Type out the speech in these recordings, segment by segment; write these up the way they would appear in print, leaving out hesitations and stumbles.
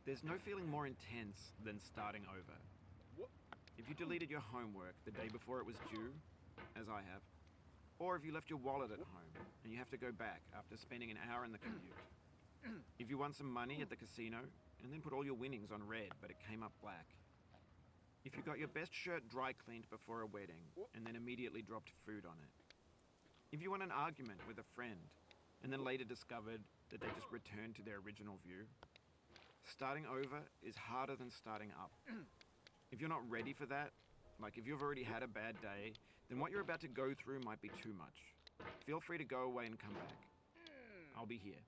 There's no feeling more intense than starting over. If you deleted your homework the day before it was due, as I have, or if you left your wallet at home and you have to go back after spending an hour in the commute. If you won some money at the casino and then put all your winnings on red but it came up black. If you got your best shirt dry cleaned before a wedding and then immediately dropped food on it. If you won an argument with a friend and then later discovered that they just returned to their original view. Starting over is harder than starting up. If you're not ready for that, like if you've already had a bad day, then what you're about to go through might be too much. Feel free to go away and come back. I'll be here.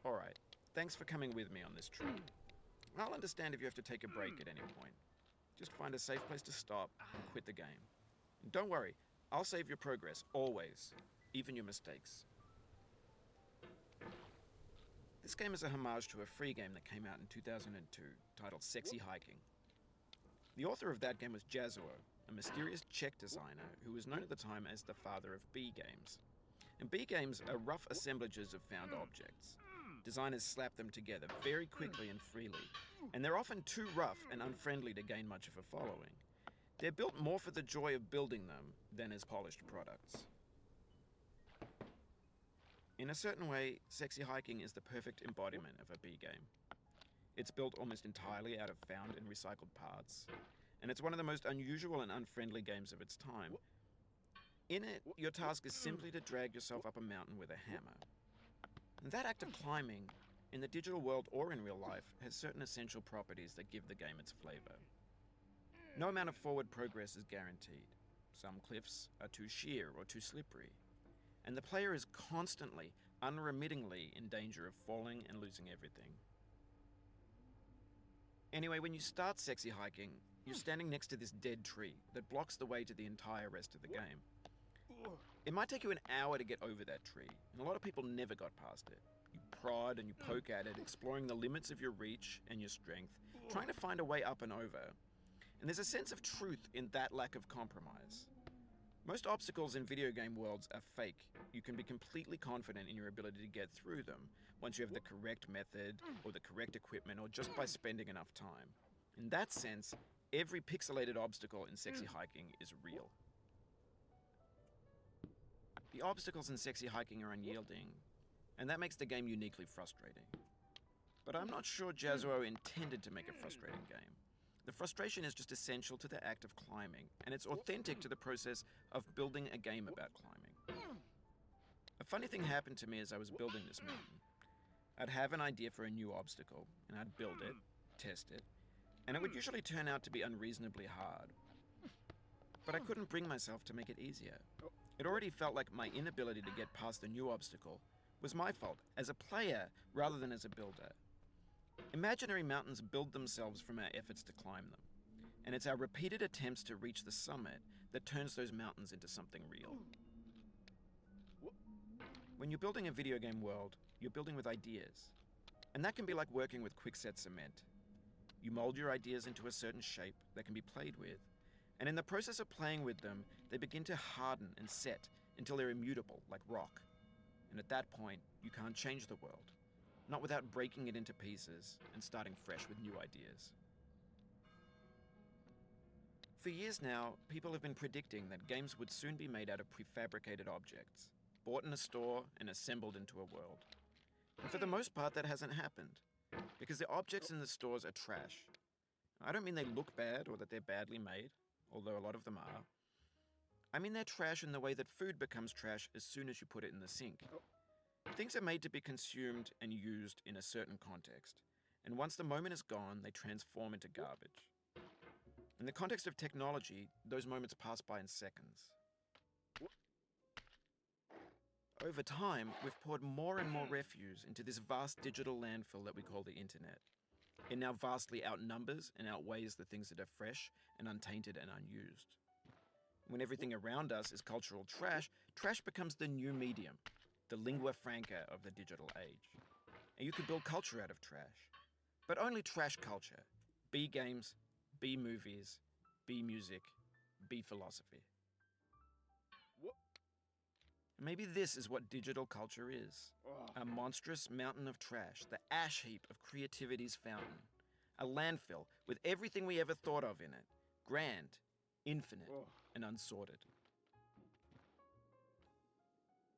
Alright, thanks for coming with me on this trip. I'll understand if you have to take a break at any point. Just find a safe place to stop and quit the game. And don't worry, I'll save your progress, always, even your mistakes. This game is a homage to a free game that came out in 2002, titled Sexy Hiking. The author of that game was Jazuo, a mysterious Czech designer who was known at the time as the father of B games. And B games are rough assemblages of found objects. Designers slap them together very quickly and freely, and they're often too rough and unfriendly to gain much of a following. They're built more for the joy of building them than as polished products. In a certain way, Sexy Hiking is the perfect embodiment of a B game. It's built almost entirely out of found and recycled parts, and it's one of the most unusual and unfriendly games of its time. In it, your task is simply to drag yourself up a mountain with a hammer. And that act of climbing, in the digital world or in real life, has certain essential properties that give the game its flavor. No amount of forward progress is guaranteed. Some cliffs are too sheer or too slippery. And the player is constantly, unremittingly in danger of falling and losing everything. Anyway, when you start Sexy Hiking, you're standing next to this dead tree that blocks the way to the entire rest of the game. It might take you an hour to get over that tree, and a lot of people never got past it. You prod and you poke at it, exploring the limits of your reach and your strength, trying to find a way up and over. And there's a sense of truth in that lack of compromise. Most obstacles in video game worlds are fake. You can be completely confident in your ability to get through them once you have the correct method or the correct equipment or just by spending enough time. In that sense, every pixelated obstacle in Sexy Hiking is real. The obstacles in Sexy Hiking are unyielding, and that makes the game uniquely frustrating. But I'm not sure Jazuo intended to make a frustrating game. The frustration is just essential to the act of climbing, and it's authentic to the process of building a game about climbing. A funny thing happened to me as I was building this mountain. I'd have an idea for a new obstacle, and I'd build it, test it, and it would usually turn out to be unreasonably hard. But I couldn't bring myself to make it easier. It already felt like my inability to get past the new obstacle was my fault, as a player rather than as a builder. Imaginary mountains build themselves from our efforts to climb them, and it's our repeated attempts to reach the summit that turns those mountains into something real. When you're building a video game world, you're building with ideas, and that can be like working with quickset cement. You mold your ideas into a certain shape that can be played with, and in the process of playing with them, they begin to harden and set until they're immutable, like rock. And at that point, you can't change the world. Not without breaking it into pieces and starting fresh with new ideas. For years now, people have been predicting that games would soon be made out of prefabricated objects, bought in a store and assembled into a world. And for the most part, that hasn't happened, because the objects in the stores are trash. I don't mean they look bad or that they're badly made, although a lot of them are. I mean they're trash in the way that food becomes trash as soon as you put it in the sink. Things are made to be consumed and used in a certain context, and once the moment is gone, they transform into garbage. In the context of technology, those moments pass by in seconds. Over time, we've poured more and more refuse into this vast digital landfill that we call the internet. It now vastly outnumbers and outweighs the things that are fresh and untainted and unused. When everything around us is cultural trash, trash becomes the new medium, the lingua franca of the digital age. And you can build culture out of trash. But only trash culture. B games, B movies, B music, B philosophy. Maybe this is what digital culture is. A monstrous mountain of trash, the ash heap of creativity's fountain. A landfill with everything we ever thought of in it. Grand, infinite, and unsorted.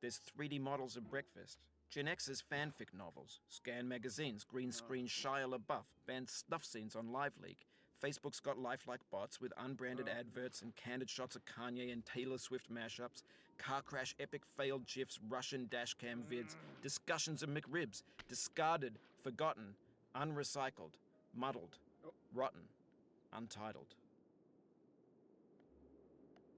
There's 3D models of breakfast, Gen X's fanfic novels, scan magazines, green screen Shia LaBeouf, banned snuff scenes on LiveLeak. Facebook's got lifelike bots with unbranded adverts and candid shots of Kanye and Taylor Swift mashups, car crash epic failed GIFs, Russian dashcam vids, discussions of McRibs, discarded, forgotten, unrecycled, muddled, rotten, untitled.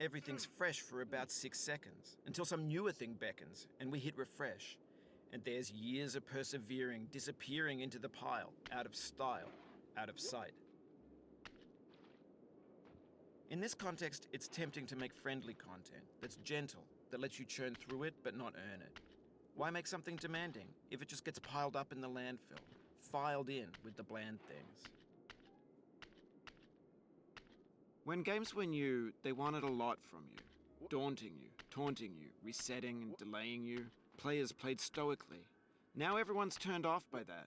Everything's fresh for about 6 seconds, until some newer thing beckons, and we hit refresh. And there's years of persevering disappearing into the pile, out of style, out of sight. In this context, it's tempting to make friendly content that's gentle, that lets you churn through it but not earn it. Why make something demanding if it just gets piled up in the landfill, filed in with the bland things? When games were new, they wanted a lot from you. Daunting you, taunting you, resetting and delaying you. Players played stoically. Now everyone's turned off by that.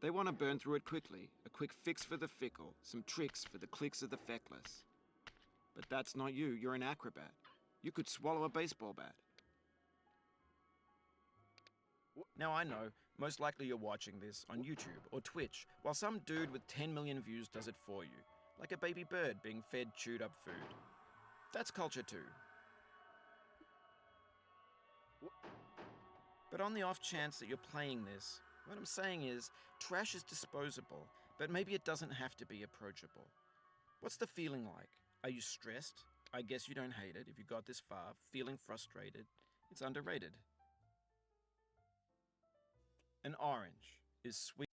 They want to burn through it quickly, a quick fix for the fickle, some tricks for the clicks of the feckless. But that's not you, you're an acrobat. You could swallow a baseball bat. Now I know, most likely you're watching this on YouTube or Twitch, while some dude with 10 million views does it for you. Like a baby bird being fed chewed up food. That's culture too. But on the off chance that you're playing this, what I'm saying is, trash is disposable, but maybe it doesn't have to be approachable. What's the feeling like? Are you stressed? I guess you don't hate it if you got this far. Feeling frustrated? It's underrated. An orange is sweet.